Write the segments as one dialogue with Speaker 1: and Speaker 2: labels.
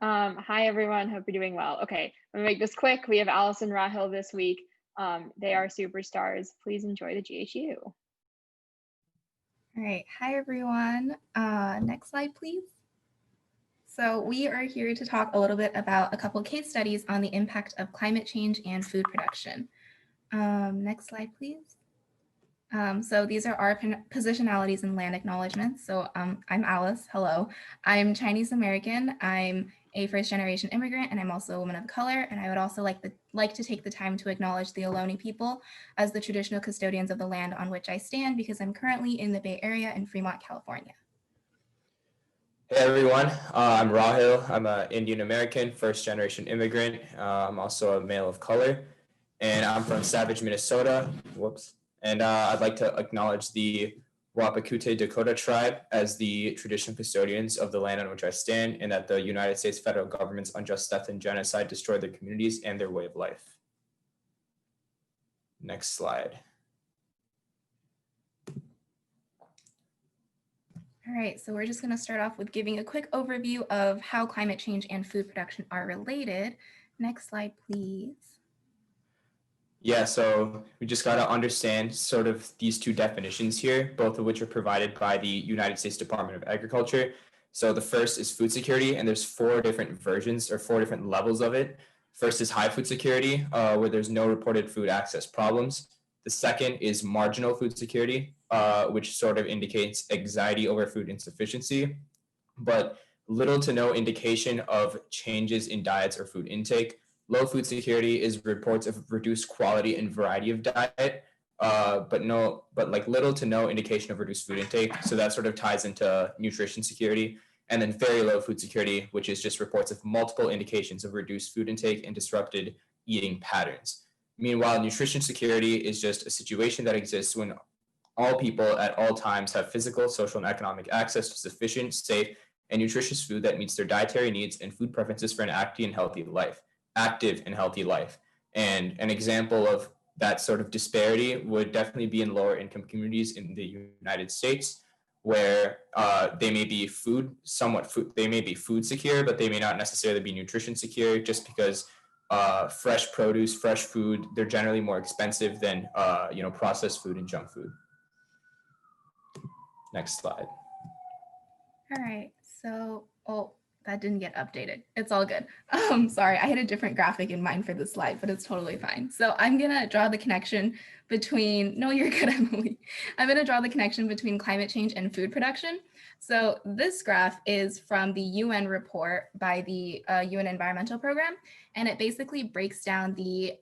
Speaker 1: Hi everyone, hope you're doing well. Okay, I'm gonna make this quick. We have Alice and Rahil this week. They are superstars. Please enjoy the ghU.
Speaker 2: All right, hi everyone. Next slide, please. So we are here to talk a little bit about a couple case studies on the impact of climate change and food production. Next slide, please. So these are our positionalities and land acknowledgements. So I'm Alice, hello. I'm Chinese American, I'm a first generation immigrant, and I'm also a woman of color. And I would also like to take the time to acknowledge the Ohlone people as the traditional custodians of the land on which I stand, because I'm currently in the Bay Area in Fremont, California.
Speaker 3: Hey everyone, I'm Rahil. I'm an Indian American, first generation immigrant. I'm also a male of color, and I'm from Savage, Minnesota. Whoops. And I'd like to acknowledge the Wapakute Dakota tribe as the traditional custodians of the land on which I stand, and that the United States federal government's unjust death and genocide destroyed their communities and their way of life. Next slide.
Speaker 2: All right, so we're just going to start off with giving a quick overview of how climate change and food production are related. Next slide, please.
Speaker 3: Yeah, so we just got to understand sort of these two definitions here, both of which are provided by the United States Department of Agriculture. So the first is food security, and there's four different versions or four different levels of it. First is high food security, where there's no reported food access problems. The second is marginal food security, which sort of indicates anxiety over food insufficiency, but little to no indication of changes in diets or food intake. Low food security is reports of reduced quality and variety of diet, but little to no indication of reduced food intake. So that sort of ties into nutrition security. And then very low food security, which is just reports of multiple indications of reduced food intake and disrupted eating patterns. Meanwhile, nutrition security is just a situation that exists when all people at all times have physical, social, and economic access to sufficient, safe, and nutritious food that meets their dietary needs and food preferences for an active and healthy life. And an example of that sort of disparity would definitely be in lower income communities in the United States, where they may be food secure, but they may not necessarily be nutrition secure, just because fresh produce, fresh food, they're generally more expensive than processed food and junk food. Next slide.
Speaker 2: All right, so, that didn't get updated. It's all good. Sorry, I had a different graphic in mind for this slide, but it's totally fine. So I'm gonna draw the connection between, no, you're good, Emily. I'm gonna draw the connection between climate change and food production. So this graph is from the UN report by the UN Environmental Program, and it basically breaks down the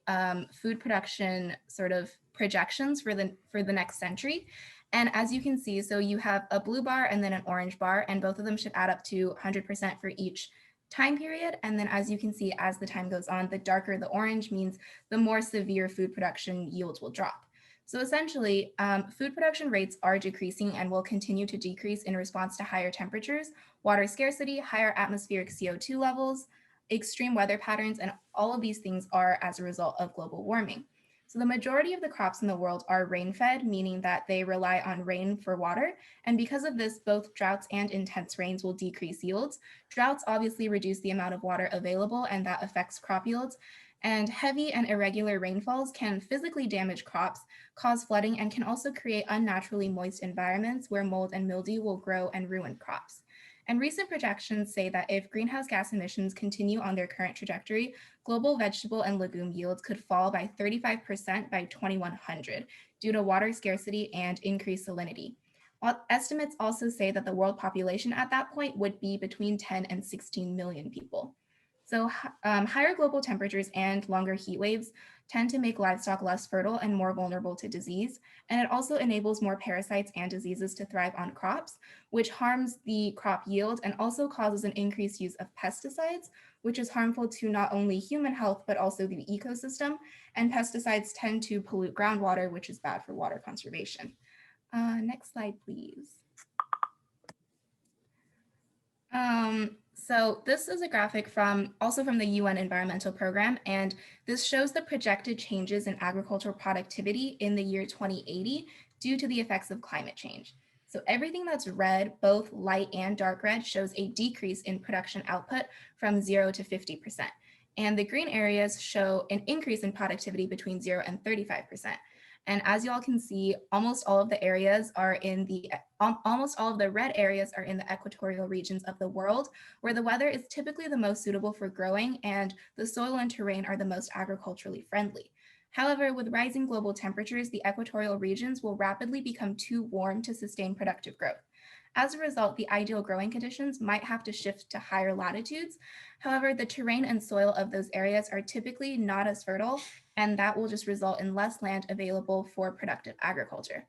Speaker 2: food production sort of projections for the next century. And as you can see, so you have a blue bar and then an orange bar, and both of them should add up to 100% for each time period. And then as you can see, as the time goes on, the darker the orange means the more severe food production yields will drop. So essentially, food production rates are decreasing and will continue to decrease in response to higher temperatures, water scarcity, higher atmospheric CO2 levels, extreme weather patterns, and all of these things are as a result of global warming. So the majority of the crops in the world are rain-fed, meaning that they rely on rain for water. And because of this, both droughts and intense rains will decrease yields. Droughts obviously reduce the amount of water available, and that affects crop yields. And heavy and irregular rainfalls can physically damage crops, cause flooding, and can also create unnaturally moist environments where mold and mildew will grow and ruin crops. And recent projections say that if greenhouse gas emissions continue on their current trajectory, global vegetable and legume yields could fall by 35% by 2100 due to water scarcity and increased salinity. Estimates also say that the world population at that point would be between 10 and 16 million people. So higher global temperatures and longer heat waves tend to make livestock less fertile and more vulnerable to disease. And it also enables more parasites and diseases to thrive on crops, which harms the crop yield and also causes an increased use of pesticides, which is harmful to not only human health, but also the ecosystem. And pesticides tend to pollute groundwater, which is bad for water conservation. Next slide, please. So this is a graphic also from the UN Environmental Program, and this shows the projected changes in agricultural productivity in the year 2080 due to the effects of climate change. So everything that's red, both light and dark red, shows a decrease in production output from 0 to 50%. And the green areas show an increase in productivity between 0 and 35%. And as you all can see, almost all of the areas are in the, almost all of the red areas are in the equatorial regions of the world, where the weather is typically the most suitable for growing and the soil and terrain are the most agriculturally friendly. However, with rising global temperatures, the equatorial regions will rapidly become too warm to sustain productive growth. As a result, the ideal growing conditions might have to shift to higher latitudes. However, the terrain and soil of those areas are typically not as fertile, and that will just result in less land available for productive agriculture.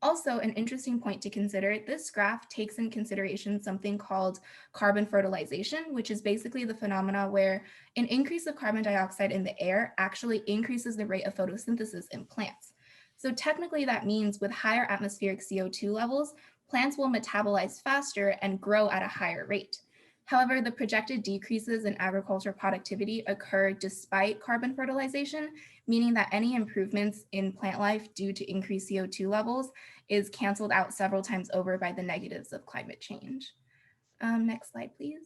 Speaker 2: Also, an interesting point to consider, this graph takes in consideration something called carbon fertilization, which is basically the phenomena where an increase of carbon dioxide in the air actually increases the rate of photosynthesis in plants. So technically that means with higher atmospheric CO2 levels, plants will metabolize faster and grow at a higher rate. However, the projected decreases in agricultural productivity occur despite carbon fertilization, meaning that any improvements in plant life due to increased CO2 levels is canceled out several times over by the negatives of climate change. Next slide, please.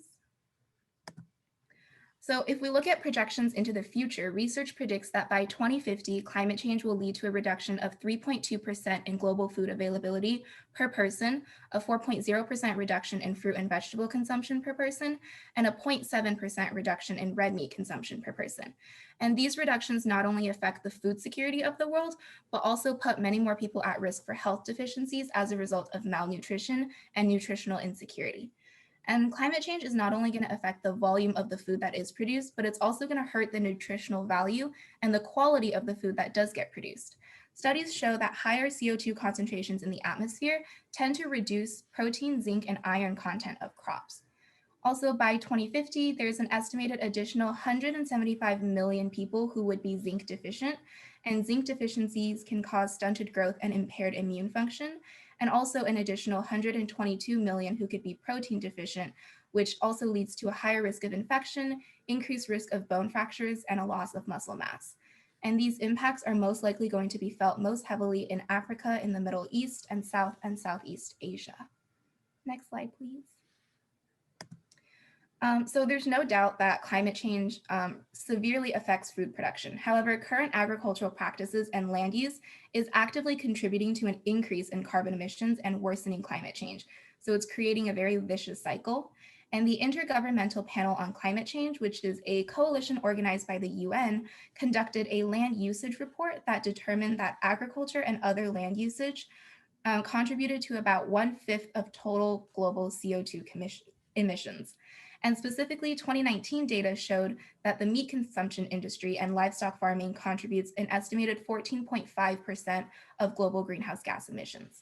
Speaker 2: So if we look at projections into the future, research predicts that by 2050, climate change will lead to a reduction of 3.2% in global food availability per person, a 4.0% reduction in fruit and vegetable consumption per person, and a 0.7% reduction in red meat consumption per person. And these reductions not only affect the food security of the world, but also put many more people at risk for health deficiencies as a result of malnutrition and nutritional insecurity. And climate change is not only going to affect the volume of the food that is produced, but it's also going to hurt the nutritional value and the quality of the food that does get produced. Studies show that higher CO2 concentrations in the atmosphere tend to reduce protein, zinc, and iron content of crops. Also, by 2050, there's an estimated additional 175 million people who would be zinc deficient, and zinc deficiencies can cause stunted growth and impaired immune function, and also an additional 122 million who could be protein deficient, which also leads to a higher risk of infection, increased risk of bone fractures, and a loss of muscle mass. And these impacts are most likely going to be felt most heavily in Africa, in the Middle East, and South and Southeast Asia. Next slide, please. So there's no doubt that climate change severely affects food production. However, current agricultural practices and land use is actively contributing to an increase in carbon emissions and worsening climate change. So it's creating a very vicious cycle. And the Intergovernmental Panel on Climate Change, which is a coalition organized by the UN, conducted a land usage report that determined that agriculture and other land usage contributed to about 1/5 of total global CO2 emissions. And specifically, 2019 data showed that the meat consumption industry and livestock farming contributes an estimated 14.5% of global greenhouse gas emissions.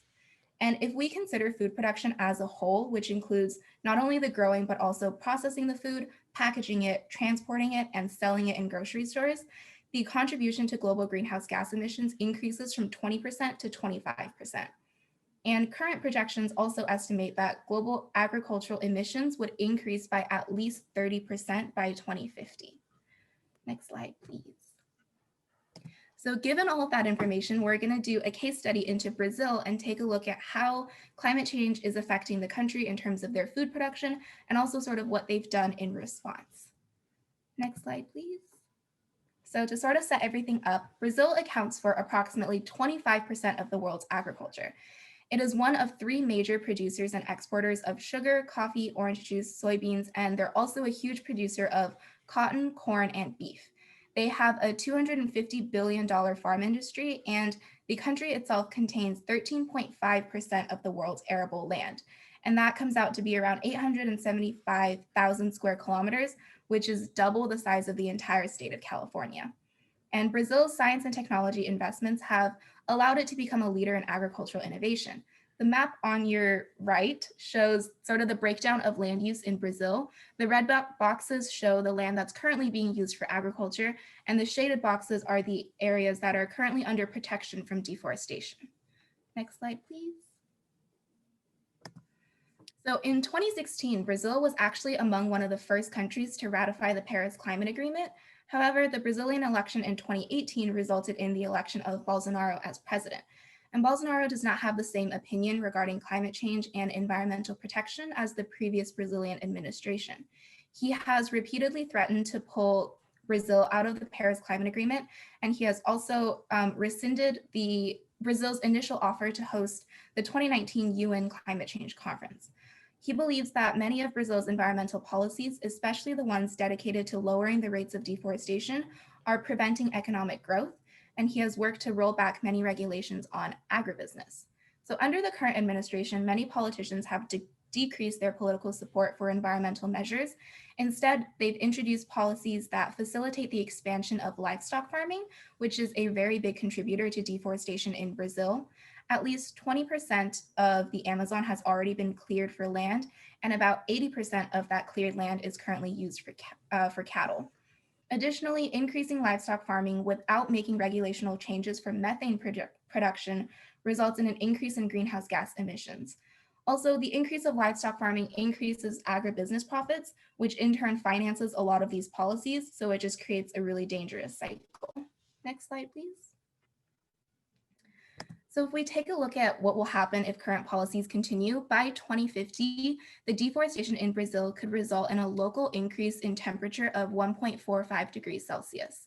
Speaker 2: And if we consider food production as a whole, which includes not only the growing, but also processing the food, packaging it, transporting it, and selling it in grocery stores, the contribution to global greenhouse gas emissions increases from 20% to 25%. And current projections also estimate that global agricultural emissions would increase by at least 30% by 2050. Next slide, please. So given all of that information, we're going to do a case study into Brazil and take a look at how climate change is affecting the country in terms of their food production and also sort of what they've done in response. Next slide, please. So to sort of set everything up, Brazil accounts for approximately 25% of the world's agriculture. It is one of 3 major producers and exporters of sugar, coffee, orange juice, soybeans, and they're also a huge producer of cotton, corn, and beef. They have a $250 billion farm industry, and the country itself contains 13.5% of the world's arable land. And that comes out to be around 875,000 square kilometers, which is double the size of the entire state of California. And Brazil's science and technology investments have allowed it to become a leader in agricultural innovation. The map on your right shows sort of the breakdown of land use in Brazil. The red boxes show the land that's currently being used for agriculture, and the shaded boxes are the areas that are currently under protection from deforestation. Next slide, please. So in 2016, Brazil was actually among one of the first countries to ratify the Paris Climate Agreement. However, the Brazilian election in 2018 resulted in the election of Bolsonaro as president. And Bolsonaro does not have the same opinion regarding climate change and environmental protection as the previous Brazilian administration. He has repeatedly threatened to pull Brazil out of the Paris Climate Agreement, and he has also rescinded Brazil's initial offer to host the 2019 UN Climate Change Conference. He believes that many of Brazil's environmental policies, especially the ones dedicated to lowering the rates of deforestation, are preventing economic growth, and he has worked to roll back many regulations on agribusiness. So under the current administration, many politicians have decreased their political support for environmental measures. Instead, they've introduced policies that facilitate the expansion of livestock farming, which is a very big contributor to deforestation in Brazil. At least 20% of the Amazon has already been cleared for land, and about 80% of that cleared land is currently used for cattle. Additionally, increasing livestock farming without making regulational changes for methane production results in an increase in greenhouse gas emissions. Also, the increase of livestock farming increases agribusiness profits, which in turn finances a lot of these policies, so it just creates a really dangerous cycle. Next slide, please. So if we take a look at what will happen if current policies continue, by 2050, the deforestation in Brazil could result in a local increase in temperature of 1.45 degrees Celsius.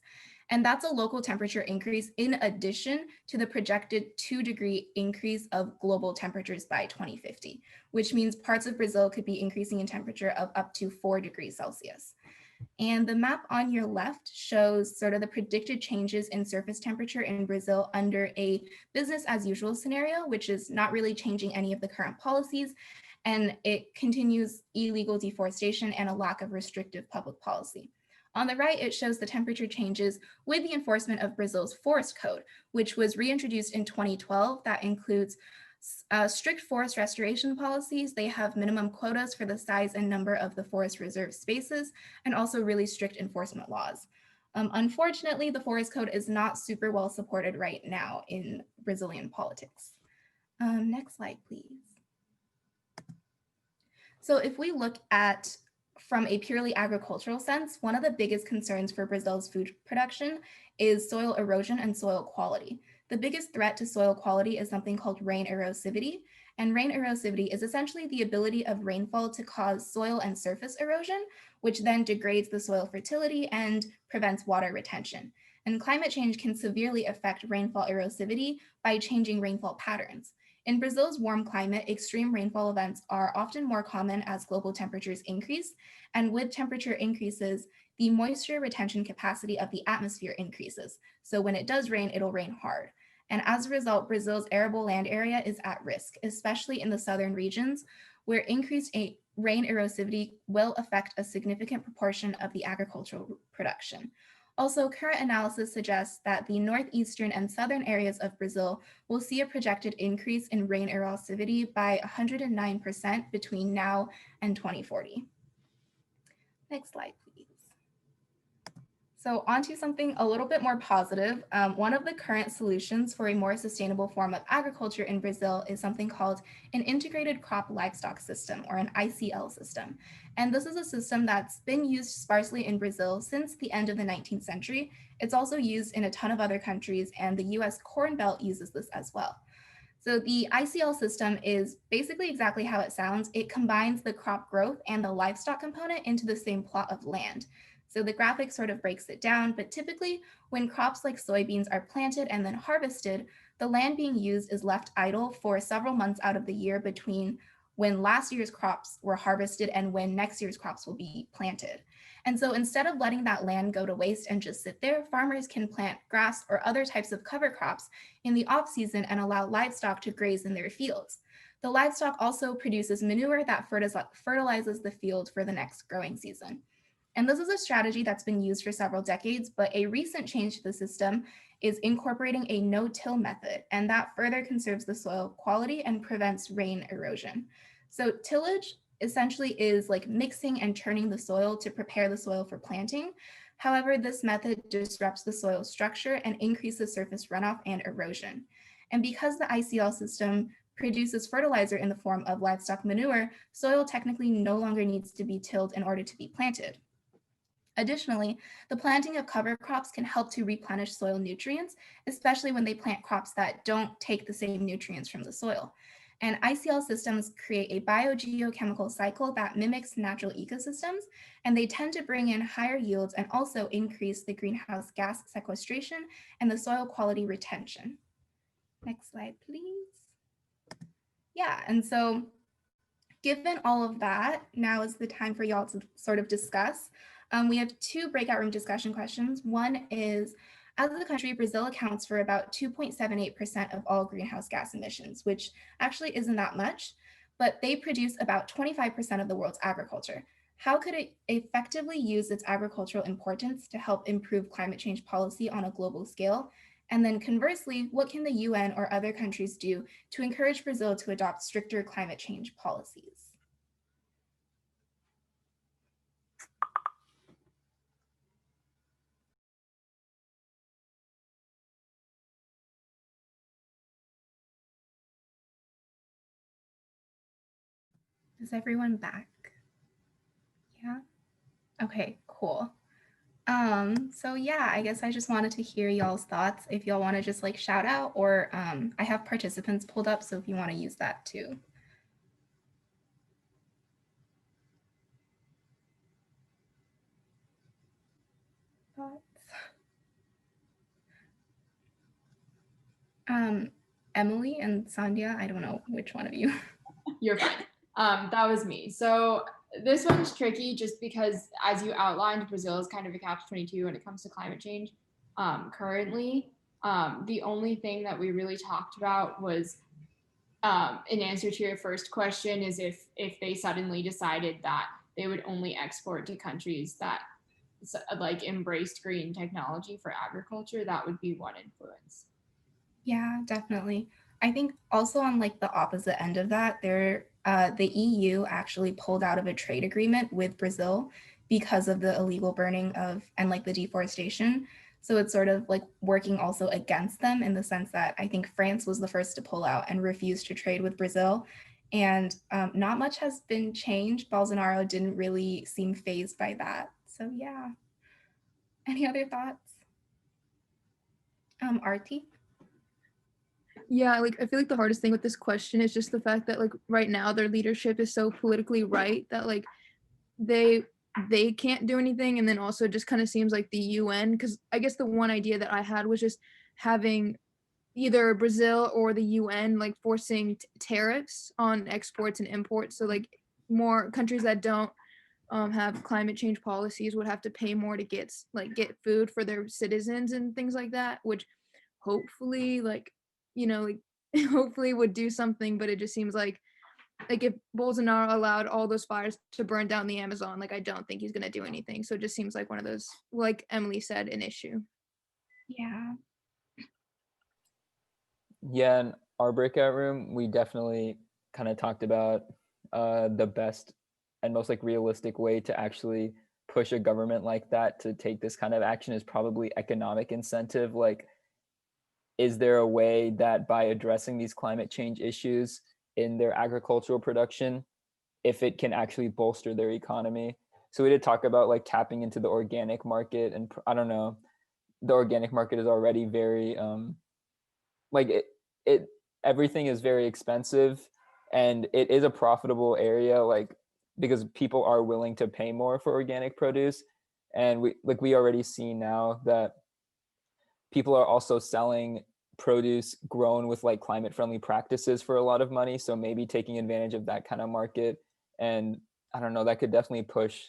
Speaker 2: And that's a local temperature increase in addition to the projected 2-degree increase of global temperatures by 2050, which means parts of Brazil could be increasing in temperature of up to 4 degrees Celsius. And the map on your left shows sort of the predicted changes in surface temperature in Brazil under a business as usual scenario, which is not really changing any of the current policies, and it continues illegal deforestation and a lack of restrictive public policy. On the right, it shows the temperature changes with the enforcement of Brazil's forest code, which was reintroduced in 2012 that includes strict forest restoration policies. They have minimum quotas for the size and number of the forest reserve spaces, and also really strict enforcement laws. Unfortunately, the forest code is not super well supported right now in Brazilian politics. Next slide, please. So if we look at from a purely agricultural sense, one of the biggest concerns for Brazil's food production is soil erosion and soil quality. The biggest threat to soil quality is something called rain erosivity. And rain erosivity is essentially the ability of rainfall to cause soil and surface erosion, which then degrades the soil fertility and prevents water retention. And climate change can severely affect rainfall erosivity by changing rainfall patterns. In Brazil's warm climate, extreme rainfall events are often more common as global temperatures increase. And with temperature increases, the moisture retention capacity of the atmosphere increases. So when it does rain, it'll rain hard. And as a result, Brazil's arable land area is at risk, especially in the southern regions, where increased rain erosivity will affect a significant proportion of the agricultural production. Also, current analysis suggests that the northeastern and southern areas of Brazil will see a projected increase in rain erosivity by 109% between now and 2040. Next slide, please. So onto something a little bit more positive. One of the current solutions for a more sustainable form of agriculture in Brazil is something called an integrated crop livestock system, or an ICL system. And this is a system that's been used sparsely in Brazil since the end of the 19th century. It's also used in a ton of other countries, and the US Corn Belt uses this as well. So the ICL system is basically exactly how it sounds. It combines the crop growth and the livestock component into the same plot of land. So the graphic sort of breaks it down, but typically when crops like soybeans are planted and then harvested, the land being used is left idle for several months out of the year between when last year's crops were harvested and when next year's crops will be planted. And so instead of letting that land go to waste and just sit there, farmers can plant grass or other types of cover crops in the off season and allow livestock to graze in their fields. The livestock also produces manure that fertilizes the field for the next growing season. And this is a strategy that's been used for several decades, but a recent change to the system is incorporating a no-till method, and that further conserves the soil quality and prevents rain erosion. So tillage essentially is like mixing and churning the soil to prepare the soil for planting. However, this method disrupts the soil structure and increases surface runoff and erosion. And because the ICL system produces fertilizer in the form of livestock manure, soil technically no longer needs to be tilled in order to be planted. Additionally, the planting of cover crops can help to replenish soil nutrients, especially when they plant crops that don't take the same nutrients from the soil. And ICL systems create a biogeochemical cycle that mimics natural ecosystems, and they tend to bring in higher yields and also increase the greenhouse gas sequestration and the soil quality retention. Next slide, please. Yeah, and so given all of that, now is the time for y'all to sort of discuss. We have two breakout room discussion questions. One is, as a country, Brazil accounts for about 2.78% of all greenhouse gas emissions, which actually isn't that much, but they produce about 25% of the world's agriculture. How could it effectively use its agricultural importance to help improve climate change policy on a global scale? And then conversely, what can the UN or other countries do to encourage Brazil to adopt stricter climate change policies? Is everyone back? Yeah. Okay, cool. So yeah, I guess I just wanted to hear y'all's thoughts. If y'all want to just like shout out, or I have participants pulled up, so if you want to use that too. Thoughts? Emily and Sandhya, I don't know which one of you.
Speaker 1: You're fine. That was me. So this one's tricky just because, as you outlined, Brazil is kind of a catch-22 when it comes to climate change. Currently, the only thing that we really talked about was, in answer to your first question, is if they suddenly decided that they would only export to countries that like embraced green technology for agriculture, that would be one influence.
Speaker 2: Yeah, definitely. I think also on like the opposite end of that, the EU actually pulled out of a trade agreement with Brazil because of the illegal burning of and like the deforestation. So it's sort of like working also against them in the sense that I think France was the first to pull out and refuse to trade with Brazil. And not much has been changed. Bolsonaro didn't really seem fazed by that. So yeah. Any other thoughts? Arti?
Speaker 4: Yeah, like I feel like the hardest thing with this question is just the fact that like right now their leadership is so politically right that like they can't do anything, and then also just kind of seems like the UN, because I guess the one idea that I had was just having either Brazil or the UN like forcing tariffs on exports and imports, so like more countries that don't have climate change policies would have to pay more to get food for their citizens and things like that, which hopefully like hopefully would do something. But it just seems like if Bolsonaro allowed all those fires to burn down the Amazon, like I don't think he's going to do anything. So it just seems like one of those, like Emily said, an issue.
Speaker 2: Yeah.
Speaker 5: Yeah, in our breakout room, we definitely kind of talked about the best and most like realistic way to actually push a government like that to take this kind of action is probably economic incentive. Like, is there a way that by addressing these climate change issues in their agricultural production, if it can actually bolster their economy? So we did talk about like tapping into the organic market, and I don't know, the organic market is already very like it everything is very expensive, and it is a profitable area, like because people are willing to pay more for organic produce. And we already see now that people are also selling produce grown with like climate friendly practices for a lot of money, so maybe taking advantage of that kind of market. And I don't know, that could definitely push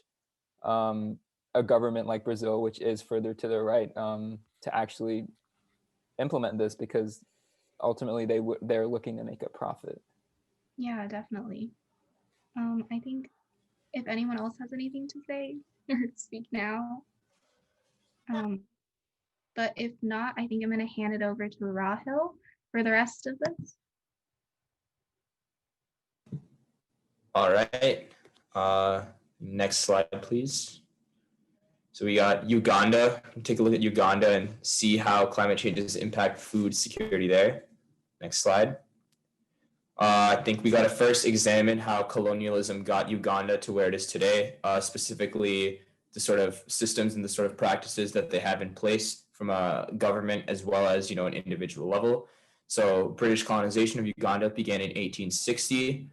Speaker 5: a government like Brazil, which is further to the right, to actually implement this, because ultimately they're looking to make a profit.
Speaker 2: Yeah, definitely. I think if anyone else has anything to say or speak now. But if not, I think I'm going to hand it over to Rahil for the rest of this.
Speaker 3: All right. Next slide, please. So we got Uganda. Take a look at Uganda and see how climate changes impact food security there. Next slide. I think we got to first examine how colonialism got Uganda to where it is today, specifically the sort of systems and the sort of practices that they have in place from a government as well as, you know, an individual level. So British colonization of Uganda began in 1860.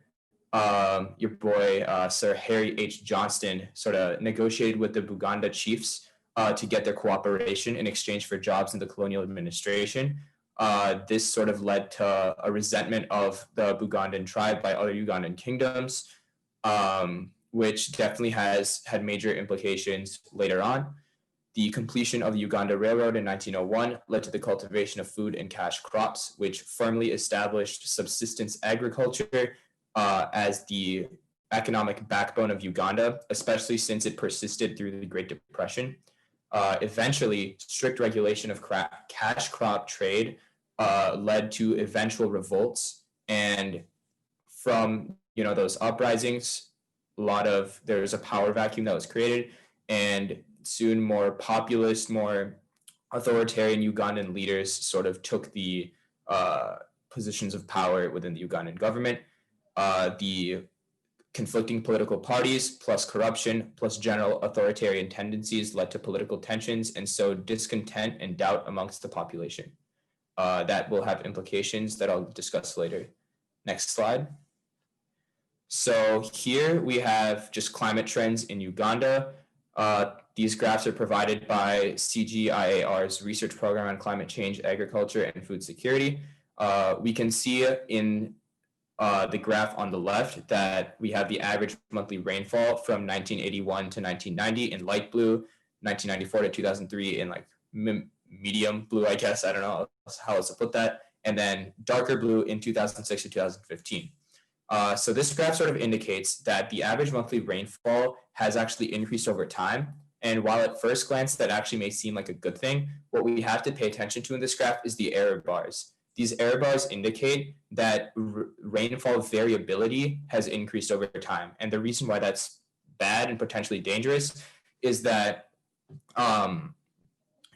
Speaker 3: Your boy, Sir Harry H. Johnston, sort of negotiated with the Buganda chiefs to get their cooperation in exchange for jobs in the colonial administration. This sort of led to a resentment of the Bugandan tribe by other Ugandan kingdoms, which definitely has had major implications later on. The completion of the Uganda Railroad in 1901 led to the cultivation of food and cash crops, which firmly established subsistence agriculture as the economic backbone of Uganda, especially since it persisted through the Great Depression. Eventually, strict regulation of cash crop trade led to eventual revolts, and from, you know, those uprisings, there was a power vacuum that was created, and soon more populist, more authoritarian Ugandan leaders sort of took the positions of power within the Ugandan government. The conflicting political parties plus corruption plus general authoritarian tendencies led to political tensions and sowed discontent and doubt amongst the population. That will have implications that I'll discuss later. Next slide. So here we have just climate trends in Uganda. These graphs are provided by CGIAR's research program on climate change, agriculture, and food security. We can see in the graph on the left that we have the average monthly rainfall from 1981 to 1990 in light blue, 1994 to 2003 in like medium blue, I guess. I don't know how else to put that. And then darker blue in 2006 to 2015. So this graph sort of indicates that the average monthly rainfall has actually increased over time. And while at first glance that actually may seem like a good thing, what we have to pay attention to in this graph is the error bars. These error bars indicate that rainfall variability has increased over time. And the reason why that's bad and potentially dangerous is that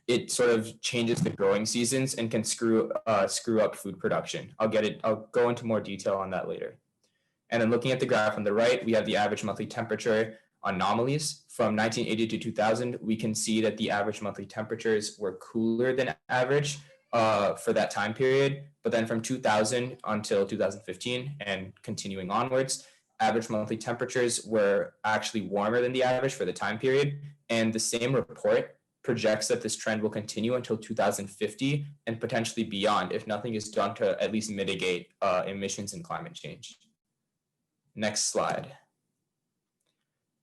Speaker 3: it sort of changes the growing seasons and can screw up food production. I'll go into more detail on that later. And then looking at the graph on the right, we have the average monthly temperature anomalies. From 1980 to 2000, we can see that the average monthly temperatures were cooler than average for that time period. But then from 2000 until 2015 and continuing onwards, average monthly temperatures were actually warmer than the average for the time period. And the same report projects that this trend will continue until 2050 and potentially beyond if nothing is done to at least mitigate emissions and climate change. Next slide.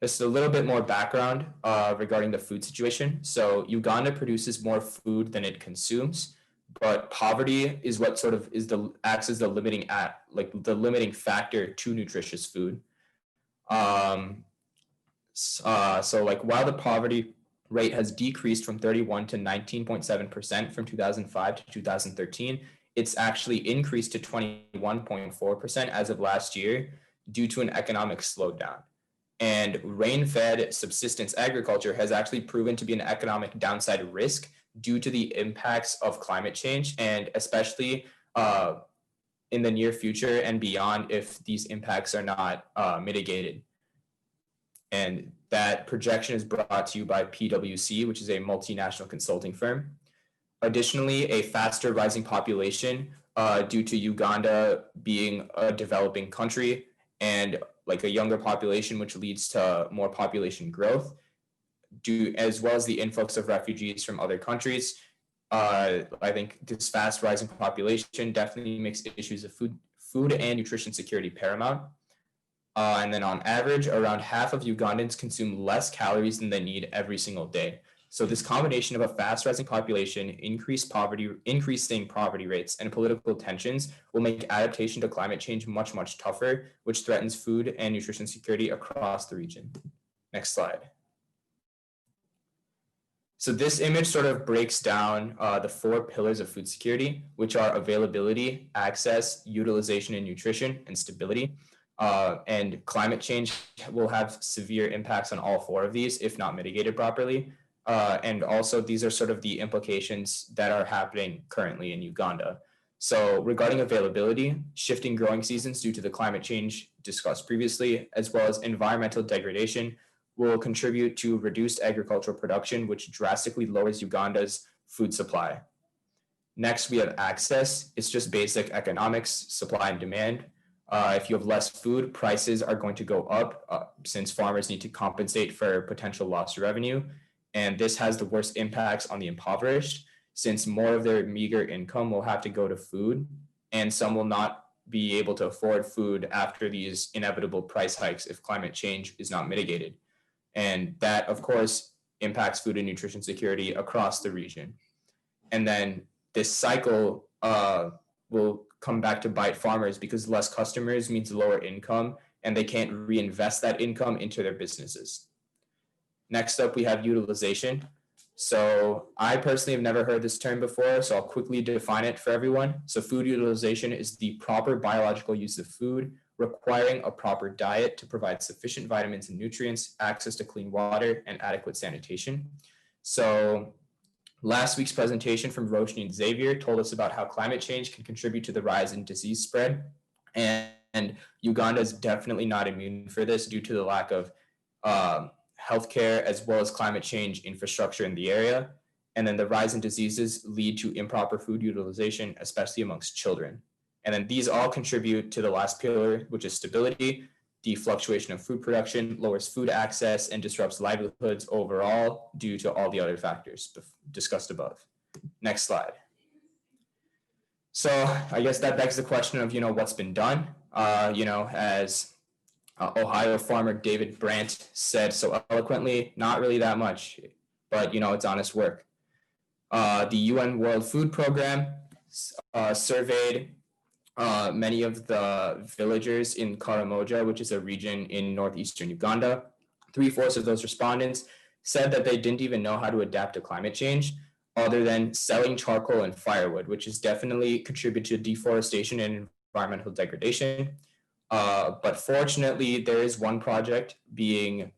Speaker 3: Just a little bit more background regarding the food situation. So Uganda produces more food than it consumes, but poverty is what sort of acts as the limiting factor to nutritious food. So like while the poverty rate has decreased from 31 to 19.7% from 2005 to 2013, it's actually increased to 21.4% as of last year due to an economic slowdown. And rain-fed subsistence agriculture has actually proven to be an economic downside risk due to the impacts of climate change, and especially in the near future and beyond if these impacts are not mitigated. And that projection is brought to you by PwC, which is a multinational consulting firm. Additionally, a faster rising population due to Uganda being a developing country and like a younger population, which leads to more population growth, as well as the influx of refugees from other countries. I think this fast rising population definitely makes issues of food and nutrition security paramount. And then on average, around half of Ugandans consume less calories than they need every single day. So this combination of a fast rising population, increasing poverty rates, and political tensions will make adaptation to climate change much, much tougher, which threatens food and nutrition security across the region. Next slide. So this image sort of breaks down the 4 pillars of food security, which are availability, access, utilization and nutrition, and stability. And climate change will have severe impacts on all 4 of these if not mitigated properly. And also these are sort of the implications that are happening currently in Uganda. So regarding availability, shifting growing seasons due to the climate change discussed previously, as well as environmental degradation, will contribute to reduced agricultural production, which drastically lowers Uganda's food supply. Next, we have access. It's just basic economics, supply and demand. If you have less food, prices are going to go up since farmers need to compensate for potential lost revenue. And this has the worst impacts on the impoverished, since more of their meager income will have to go to food, and some will not be able to afford food after these inevitable price hikes if climate change is not mitigated. And that, of course, impacts food and nutrition security across the region. And then this cycle will come back to bite farmers because less customers means lower income, and they can't reinvest that income into their businesses. Next up, we have utilization. So I personally have never heard this term before, so I'll quickly define it for everyone. So food utilization is the proper biological use of food, requiring a proper diet to provide sufficient vitamins and nutrients, access to clean water, and adequate sanitation. So last week's presentation from Roshni and Xavier told us about how climate change can contribute to the rise in disease spread. And Uganda is definitely not immune for this due to the lack of healthcare as well as climate change infrastructure in the area. And then the rise in diseases lead to improper food utilization, especially amongst children. And then these all contribute to the last pillar, which is stability. The fluctuation of food production lowers food access and disrupts livelihoods overall due to all the other factors discussed above. Next slide. So I guess that begs the question of, what's been done, as Ohio farmer David Brandt said so eloquently, not really that much, but it's honest work. The UN World Food Program surveyed many of the villagers in Karamoja, which is a region in northeastern Uganda. 3/4 of those respondents said that they didn't even know how to adapt to climate change other than selling charcoal and firewood, which has definitely contributed to deforestation and environmental degradation. But fortunately, there is one project being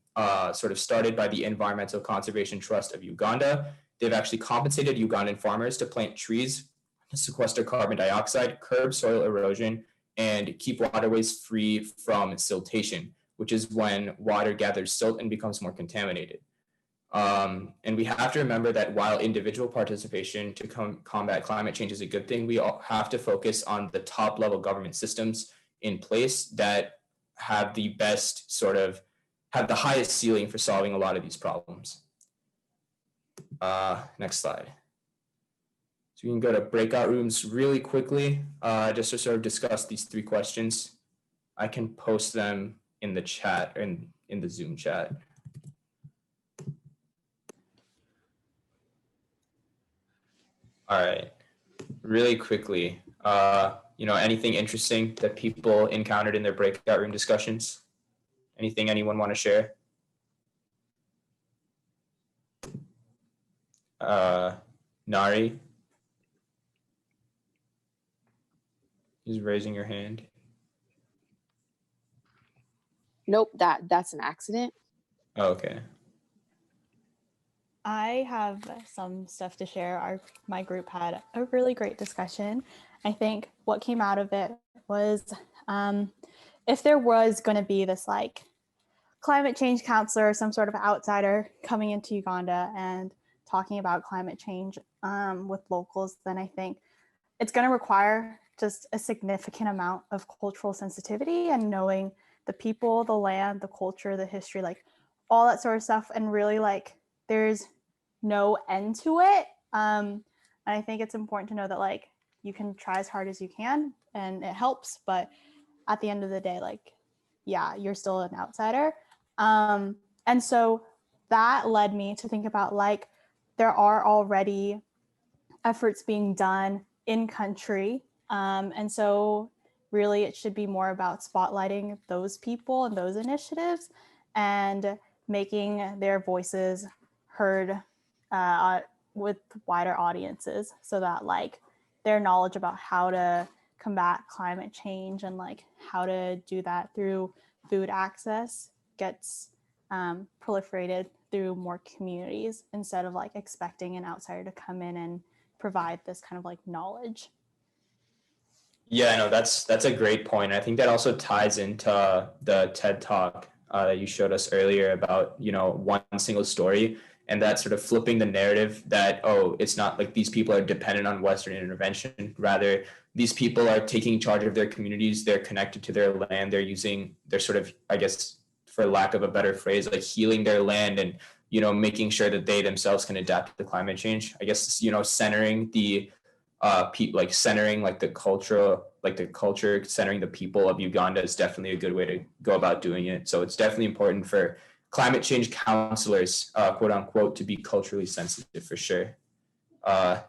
Speaker 3: sort of started by the Environmental Conservation Trust of Uganda. They've actually compensated Ugandan farmers to plant trees to sequester carbon dioxide, curb soil erosion, and keep waterways free from siltation, which is when water gathers silt and becomes more contaminated. And we have to remember that while individual participation to combat climate change is a good thing, we all have to focus on the top level government systems in place that have the best have the highest ceiling for solving a lot of these problems. Next slide. So we can go to breakout rooms really quickly, just to sort of discuss these 3 questions. I can post them in the chat, in the Zoom chat. All right, really quickly, anything interesting that people encountered in their breakout room discussions? Anything anyone want to share? Nari? Is raising your hand.
Speaker 6: Nope, that's an accident.
Speaker 3: Oh, okay.
Speaker 7: I have some stuff to share. My group had a really great discussion. I think what came out of it was if there was going to be this climate change counselor, some sort of outsider coming into Uganda and talking about climate change with locals, then I think it's going to require just a significant amount of cultural sensitivity and knowing the people, the land, the culture, the history, all that sort of stuff. And really there's no end to it. And I think it's important to know that you can try as hard as you can and it helps, but at the end of the day, yeah, you're still an outsider. And so that led me to think about there are already efforts being done in country. And so really it should be more about spotlighting those people and those initiatives and making their voices heard with wider audiences so that their knowledge about how to combat climate change and how to do that through food access gets proliferated through more communities instead of expecting an outsider to come in and provide this kind of knowledge.
Speaker 3: Yeah, no, that's a great point. I think that also ties into the TED Talk that you showed us earlier about, you know, one single story, and that sort of flipping the narrative that, oh, it's not like these people are dependent on Western intervention. Rather, these people are taking charge of their communities. They're connected to their land. They're sort of, I guess, for lack of a better phrase, like healing their land and, you know, making sure that they themselves can adapt to climate change. I guess, you know, centering the people, like centering like the culture, centering the people of Uganda is definitely a good way to go about doing it. So it's definitely important for climate change counselors, quote unquote, to be culturally sensitive for sure. I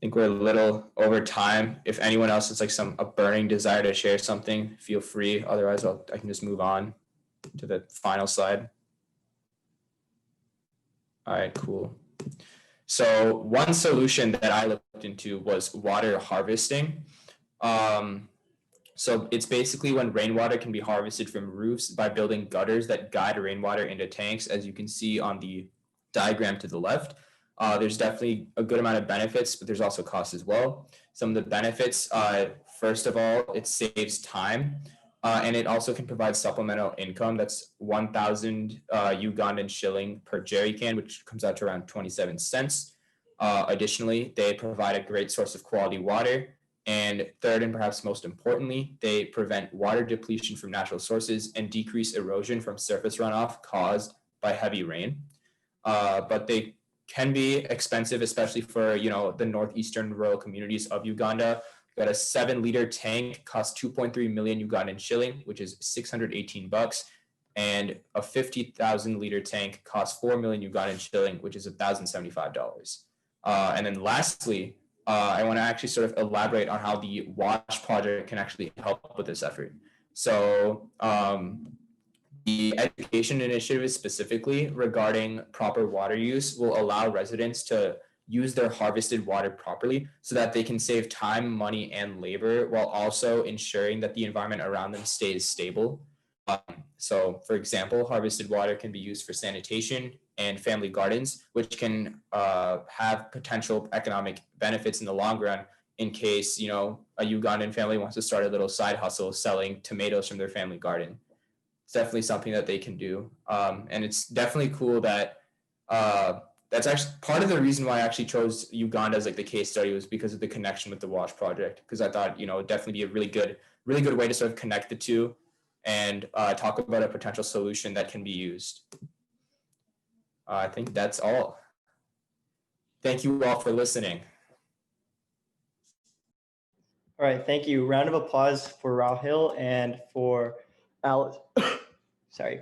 Speaker 3: think we're a little over time. If anyone else has like a burning desire to share something, feel free. Otherwise, I can just move on to the final slide. All right, cool. So one solution that I looked into was water harvesting. So it's basically when rainwater can be harvested from roofs by building gutters that guide rainwater into tanks, as you can see on the diagram to the left. There's definitely a good amount of benefits, but there's also costs as well. Some of the benefits, first of all, it saves time, and it also can provide supplemental income. That's 1,000 Ugandan shilling per jerry can, which comes out to around 27 cents. Additionally, they provide a great source of quality water. And third, and perhaps most importantly, they prevent water depletion from natural sources and decrease erosion from surface runoff caused by heavy rain. But they can be expensive, especially for, you know, the northeastern rural communities of Uganda. Got a 7-liter tank costs 2.3 million Ugandan shilling, which is 618 bucks. And a 50,000 liter tank costs 4 million Ugandan shilling, which is $1,075. And then lastly, I want to actually sort of elaborate on how the WASH project can actually help with this effort. So the education initiative specifically regarding proper water use will allow residents to use their harvested water properly so that they can save time, money, and labor while also ensuring that the environment around them stays stable. So, for example, harvested water can be used for sanitation and family gardens, which can have potential economic benefits in the long run in case, you know, a Ugandan family wants to start a little side hustle selling tomatoes from their family garden. It's definitely something that they can do. And it's definitely cool that that's actually part of the reason why I actually chose Uganda as like the case study was because of the connection with the WASH project, because I thought, you know, it'd definitely be a really good way to sort of connect the two and talk about a potential solution that can be used. I think that's all. Thank you all for listening.
Speaker 8: All right, thank you. Round of applause for Rahil and for Alice. Sorry.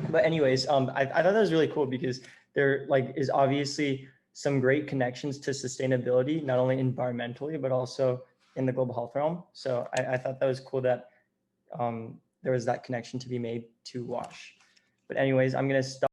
Speaker 8: But anyways, I thought that was really cool because there is obviously some great connections to sustainability, not only environmentally, but also in the global health realm. So I thought that was cool that there was that connection to be made to WASH. But anyways, I'm going to stop.